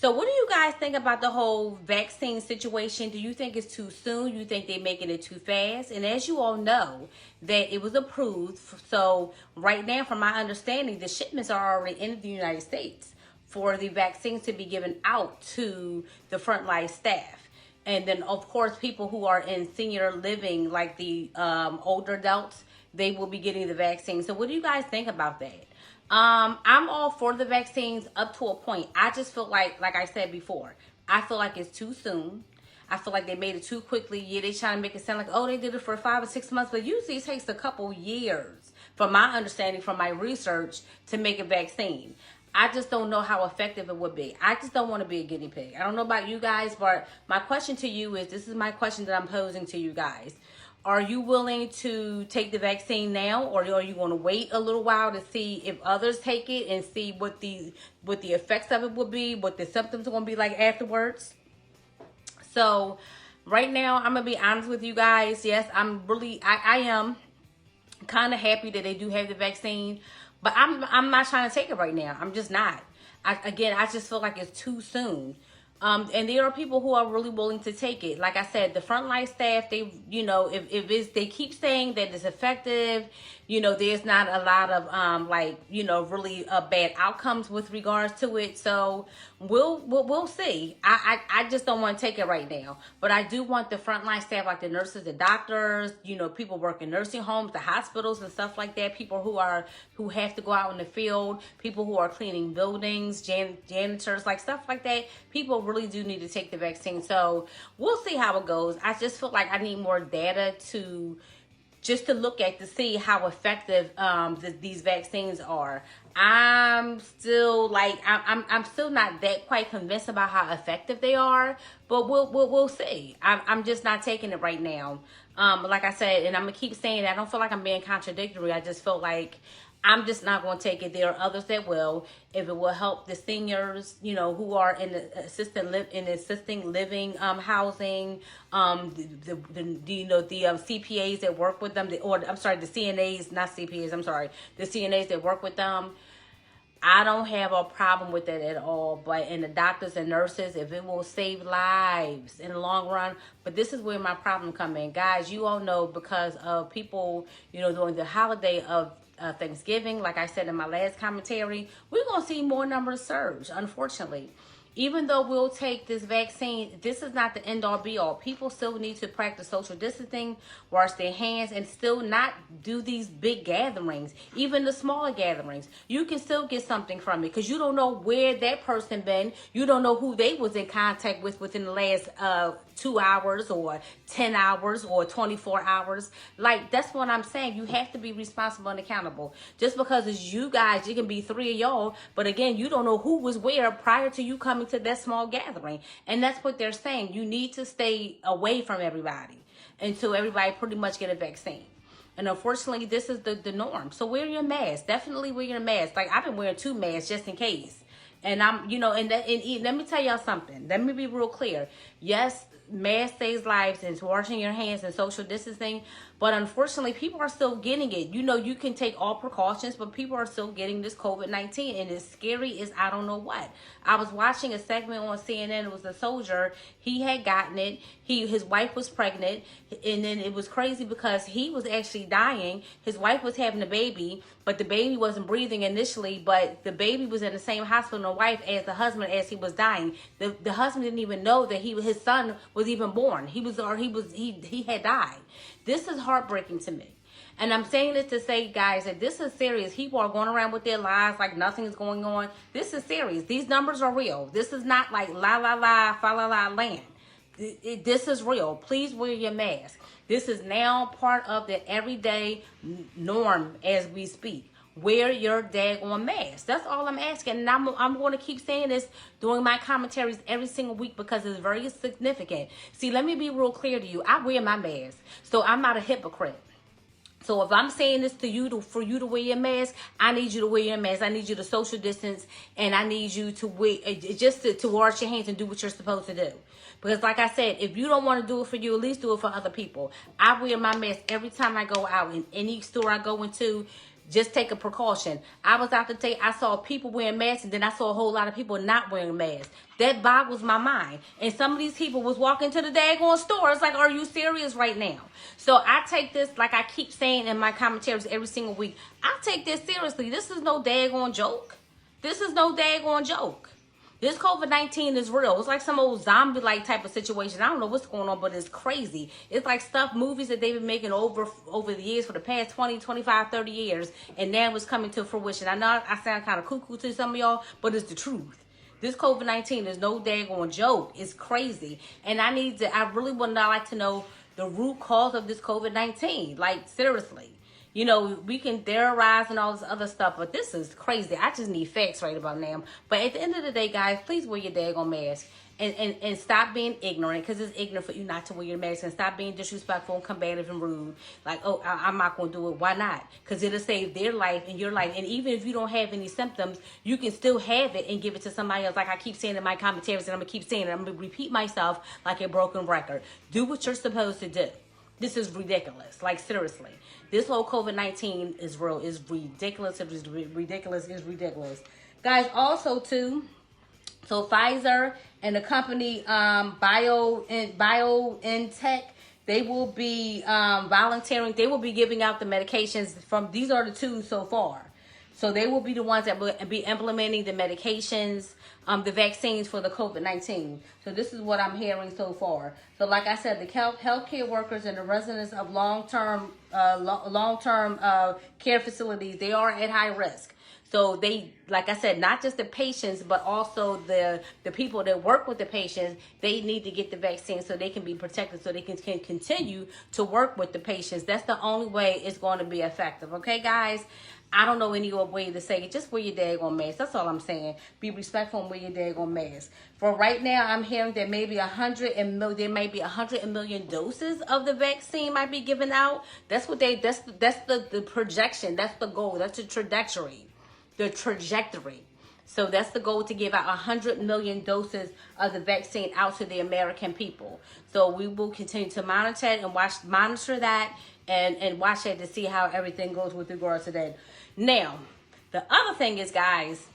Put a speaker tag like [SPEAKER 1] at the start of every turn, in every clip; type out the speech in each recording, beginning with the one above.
[SPEAKER 1] So what do you guys think about the whole vaccine situation? Do you think it's too soon? Do you think they're making it too fast? And as you all know, that it was approved. So right now, from my understanding, the shipments are already in the United States for the vaccines to be given out to the frontline staff. And then, of course, people who are in senior living, like the older adults, they will be getting the vaccine. So what do you guys think about that? I'm all for the vaccines up to a point. I just feel like I said before, I feel like it's too soon. I feel like they made it too quickly. Yeah, they trying to make it sound like, oh, they did it for 5 or 6 months, but usually it takes a couple years, from my understanding, from my research, to make a vaccine. I just don't know how effective it would be. I just don't want to be a guinea pig. I don't know about you guys, but my question to you is, this is my question that I'm posing to you guys. Are you willing to take the vaccine now, or are you going to wait a little while to see if others take it and see what the effects of it will be, what the symptoms are going to be like afterwards? So right now, I'm going to be honest with you guys. Yes, I am kind of happy that they do have the vaccine, but I'm not trying to take it right now. I'm just not. I just feel like it's too soon. And there are people who are really willing to take it. Like I said, the frontline staff, they, if they keep saying that it's effective, there's not a lot of, really bad outcomes with regards to it. So we'll see. I just don't want to take it right now. But I do want the frontline staff, like the nurses, the doctors, people working nursing homes, the hospitals and stuff like that, people who have to go out in the field, people who are cleaning buildings, janitors, like stuff like that. People really do need to take the vaccine. So we'll see how it goes. I just feel like I need more data to look at to see how effective these vaccines are. I'm still I'm still not that quite convinced about how effective they are, but we'll see. I'm just not taking it right now. Like I said, and I'm gonna keep saying it, I don't feel like I'm being contradictory. I just feel like I'm just not going to take it. There are others that will, if it will help the seniors, who are in the assisting living housing, the CPAs that work with them, the CNAs, not CPAs. I'm sorry, the CNAs that work with them. I don't have a problem with that at all. But in the doctors and nurses, if it will save lives in the long run. But this is where my problem come in, guys. You all know, because of people, during the holiday of Thanksgiving, like I said in my last commentary, we're going to see more numbers surge, unfortunately. Even though we'll take this vaccine, this is not the end all be all. People still need to practice social distancing, wash their hands, and still not do these big gatherings, even the smaller gatherings. You can still get something from it, because you don't know where that person been. You don't know who they was in contact with within the last 2 hours or 10 hours or 24 hours. Like, that's what I'm saying. You have to be responsible and accountable. Just because it's you guys, it can be 3 of y'all, but again, you don't know who was where prior to you coming to that small gathering. And that's what they're saying. You need to stay away from everybody until everybody pretty much get a vaccine. And unfortunately, this is the norm. So wear your mask. Definitely wear your mask. Like, I've been wearing 2 masks just in case. And I'm, and let me tell y'all something. Let me be real clear. Yes, mask saves lives, and washing your hands and social distancing. But unfortunately, people are still getting it. You can take all precautions, but people are still getting this COVID-19, and it's scary as I don't know what. I was watching a segment on CNN. It was a soldier. He had gotten it. His wife was pregnant, and then it was crazy because he was actually dying. His wife was having a baby, but the baby wasn't breathing initially, but the baby was in the same hospital and wife as the husband as he was dying. The husband didn't even know that his son was even born. He had died. This is heartbreaking to me. And I'm saying this to say, guys, that this is serious. People are going around with their lives like nothing is going on. This is serious. These numbers are real. This is not like la la la, fa la la land. This is real. Please wear your mask. This is now part of the everyday norm as we speak. Wear your daggone mask. That's all I'm asking. And I'm going to keep saying this during my commentaries every single week because it's very significant. See, let me be real clear to you. I wear my mask, so I'm not a hypocrite. So if I'm saying this to you for you to wear your mask, I need you to wear your mask. I need you to social distance, and I need you to wear just to wash your hands and do what you're supposed to do. Because like I said, if you don't want to do it for you, at least do it for other people. I wear my mask every time I go out. In any store I go into, Just take a precaution. I was out to take, I saw people wearing masks, and then I saw a whole lot of people not wearing masks. That boggles my mind. And some of these people was walking to the daggone store. It's like, are you serious right now? So I take this, like I keep saying in my commentaries every single week, I take this seriously. This is no daggone joke. This is no daggone joke. This COVID-19 is real. It's like some old zombie-like type of situation. I don't know what's going on, but it's crazy. It's like stuff, movies that they've been making over the years for the past 20, 25, 30 years, and now it's coming to fruition. I know I sound kind of cuckoo to some of y'all, but it's the truth. This COVID-19 is no daggone joke. It's crazy. And I really would not like to know the root cause of this COVID-19. Like, seriously. You know, we can theorize and all this other stuff, but this is crazy. I just need facts right about now. But at the end of the day, guys, please wear your daggone mask. And stop being ignorant, because it's ignorant for you not to wear your mask. And stop being disrespectful and combative and rude. Like, oh, I'm not going to do it. Why not? Because it'll save their life and your life. And even if you don't have any symptoms, you can still have it and give it to somebody else. Like I keep saying in my commentaries, and I'm going to keep saying it. I'm going to repeat myself like a broken record. Do what you're supposed to do. This is ridiculous. Like, seriously. This whole COVID-19 is real. It's ridiculous. It's ridiculous. It's ridiculous. Guys, also, too, so Pfizer and the company BioNTech, they will be volunteering. They will be giving out the medications from, these are the two so far. So they will be the ones that will be implementing the medications, the vaccines for the COVID-19. So this is what I'm hearing so far. So like I said, the healthcare workers and the residents of long-term care facilities, they are at high risk. So they, like I said, not just the patients, but also the people that work with the patients, they need to get the vaccine so they can be protected, so they can continue to work with the patients. That's the only way it's going to be effective. Okay, guys? I don't know any other way to say it. Just wear your daggone mask. That's all I'm saying. Be respectful and wear your daggone mask. For right now, I'm hearing that maybe there may be 100 million doses of the vaccine might be given out. That's what that's the projection. That's the goal. That's the trajectory. The trajectory. So that's the goal, to give out 100 million doses of the vaccine out to the American people. So we will continue to monitor it and monitor that and watch it to see how everything goes with regards to that. Now, the other thing is, guys,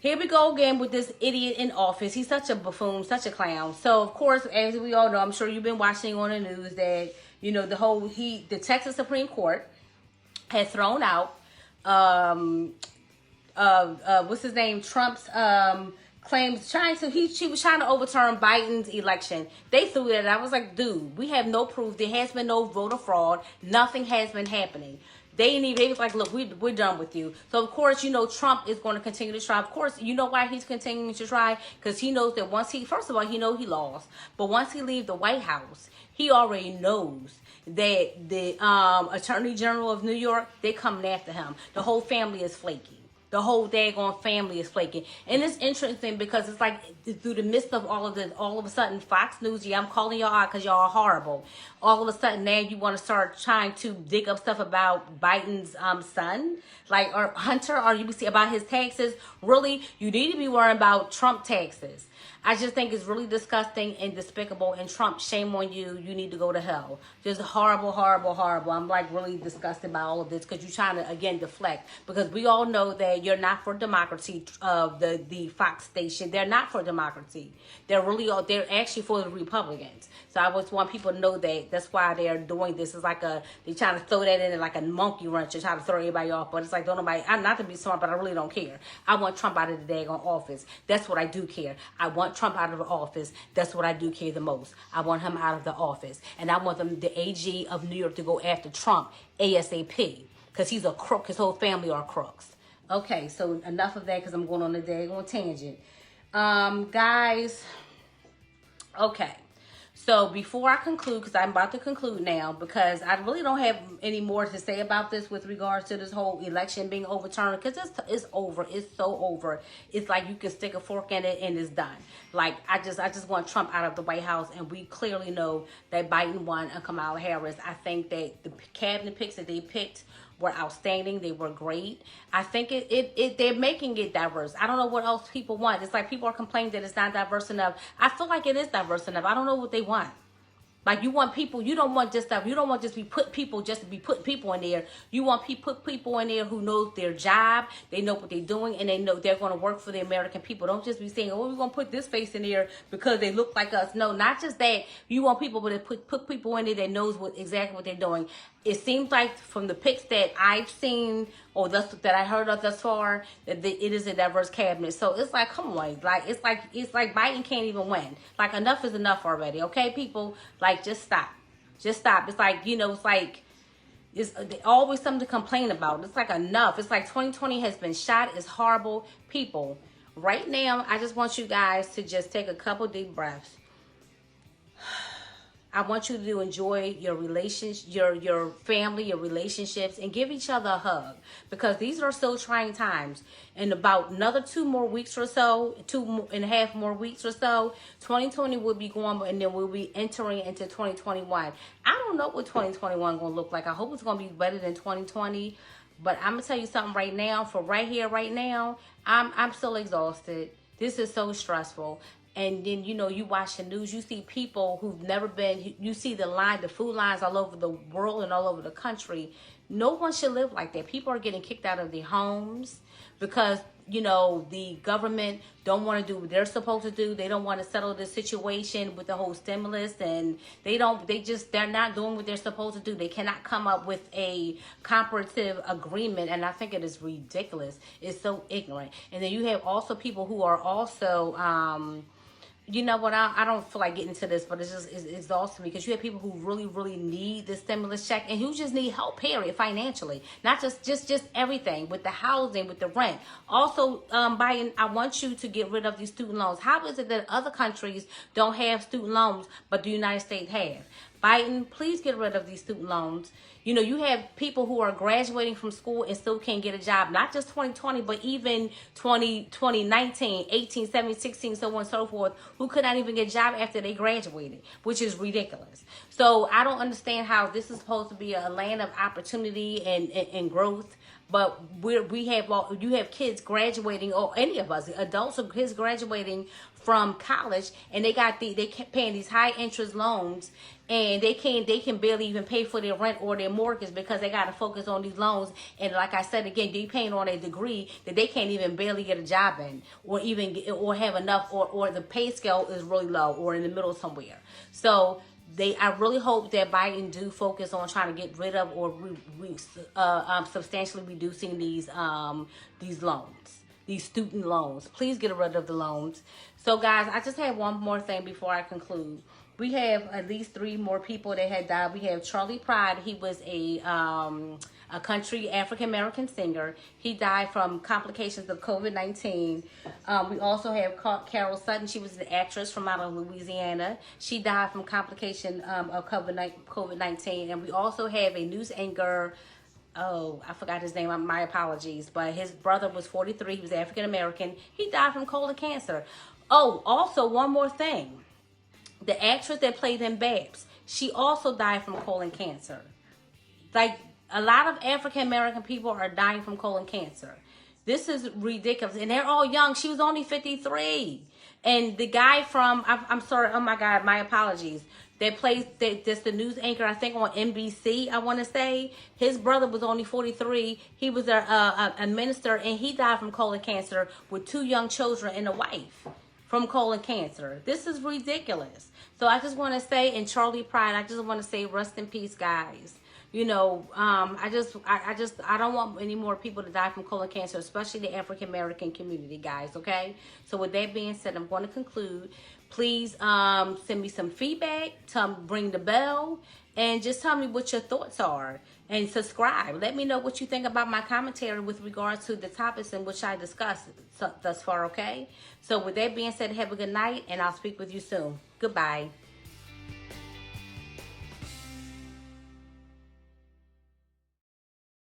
[SPEAKER 1] here we go again with this idiot in office. He's such a buffoon, such a clown. So, of course, as we all know, I'm sure you've been watching on the news that, you know, the Texas Supreme Court has thrown out, what's his name, Trump's claims, she was trying to overturn Biden's election. They threw it out. I was like, dude, we have no proof. There has been no voter fraud. Nothing has been happening. They was like, look, we're done with you. So, of course, you know, Trump is going to continue to try. Of course, you know why he's continuing to try? Because he knows that first of all, he knows he lost. But once he leaves the White House, he already knows that the Attorney General of New York, they're coming after him. The whole family is flaky. The whole daggone family is flaking. And it's interesting because it's like through the midst of all of this, all of a sudden Fox News, I'm calling y'all out because y'all are horrible. All of a sudden now you want to start trying to dig up stuff about Biden's son, like, or Hunter, or you see about his taxes. Really, you need to be worrying about Trump taxes. I just think it's really disgusting and despicable. And Trump, shame on you. You need to go to hell. Just horrible, horrible, horrible. I'm like really disgusted by all of this because you're trying to, again, deflect. Because we all know that you're not for democracy. The Fox station, they're not for democracy. They're actually for the Republicans. So I just want people to know that. That's why they're doing this. It's like they're trying to throw that in like a monkey wrench to try to throw everybody off. But it's like, I'm not to be smart, but I really don't care. I want Trump out of the daggone office. That's what I do care. I want Trump out of the office. That's what I do care the most. I want him out of the office. And I want the AG of New York to go after Trump ASAP. Because he's a crook. His whole family are crooks. Okay, so enough of that because I'm going on a daggone tangent. Guys, okay. So before I conclude, because I'm about to conclude now, because I really don't have any more to say about this with regards to this whole election being overturned, because it's over. It's so over. It's like you can stick a fork in it and it's done. Like, I just want Trump out of the White House, and we clearly know that Biden won and Kamala Harris. I think that the cabinet picks that they picked were outstanding. They were great. I think they're making it diverse. I don't know what else people want. It's like people are complaining that it's not diverse enough. I feel like it is diverse enough. I don't know what they want. Like, you want people, you don't want just stuff. You don't want just be put people just to be putting people in there. You want put people in there who know their job, they know what they're doing, and they know they're going to work for the American people. Don't just be saying, oh, we're going to put this face in there because they look like us. No, not just that. You want people to put people in there that knows exactly what they're doing. It seems like from the pics that I've seen or that I heard of thus far, that it is a diverse cabinet. So it's like, come on, like it's like Biden can't even win. Like, enough is enough already, okay, people? Like, just stop. It's like, it's like it's always something to complain about. It's like, enough. It's like 2020 has been shot. It's horrible, people. Right now, I just want you guys to just take a couple deep breaths. I want you to enjoy your relations, your family, your relationships, and give each other a hug, because these are so trying times. In about another 2 more weeks or so, 2.5 more weeks or so, 2020 will be going, and then we'll be entering into 2021. I don't know what 2021 going to look like. I hope it's going to be better than 2020. But I'm going to tell you something right now, for right here, right now, I'm still exhausted. This is so stressful. And then, you watch the news, you see people who've never been, you see the food lines all over the world and all over the country. No one should live like that. People are getting kicked out of their homes because, the government don't want to do what they're supposed to do. They don't want to settle the situation with the whole stimulus, and they're not doing what they're supposed to do. They cannot come up with a comparative agreement, and I think it is ridiculous. It's so ignorant. And then you have also people who are also, you know what, I don't feel like getting into this, but it's exhausting, because you have people who really, really need the stimulus check, and who just need help, period, financially. Not just everything, with the housing, with the rent. Also, Biden, I want you to get rid of these student loans. How is it that other countries don't have student loans, but the United States have? Biden, please get rid of these student loans. You have people who are graduating from school and still can't get a job. Not just 2020, but even 2019, 18, 17, 16, so on and so forth, who could not even get a job after they graduated, which is ridiculous. So I don't understand how this is supposed to be a land of opportunity and growth. But you have kids graduating, or any of us, adults or kids graduating from college, and they paying these high interest loans, and they can barely even pay for their rent or their mortgage, because they got to focus on these loans. And like I said again, they paying on a degree that they can't even barely get a job in, or have enough, or the pay scale is really low, or in the middle somewhere. So I really hope that Biden do focus on trying to get rid of, or substantially reducing these loans, these student loans. Please get rid of the loans. So guys, I just have one more thing before I conclude. We have at least 3 more people that had died. We have Charlie Pride. He was a country African-American singer. He died from complications of COVID-19. We also have Carol Sutton. She was an actress from out of Louisiana. She died from complication of COVID-19. And we also have a news anchor. Oh, I forgot his name. My apologies. But his brother was 43. He was African-American. He died from colon cancer. Oh, also one more thing. The actress that played in Babs, she also died from colon cancer. Like, a lot of African-American people are dying from colon cancer. This is ridiculous. And they're all young. She was only 53. And the guy from, I'm sorry, oh my God, my apologies. That plays, that's the news anchor, I think on NBC, I want to say. His brother was only 43. He was a minister, and he died from colon cancer with 2 young children and a wife from colon cancer. This is ridiculous. So I just want to say, and Charlie Pride, I just want to say, rest in peace, guys. I don't want any more people to die from colon cancer, especially the African American community, guys. Okay. So with that being said, I'm going to conclude. Please send me some feedback. Ring the bell, and just tell me what your thoughts are. And subscribe. Let me know what you think about my commentary with regards to the topics in which I discussed thus far, okay? So with that being said, have a good night, and I'll speak with you soon. Goodbye.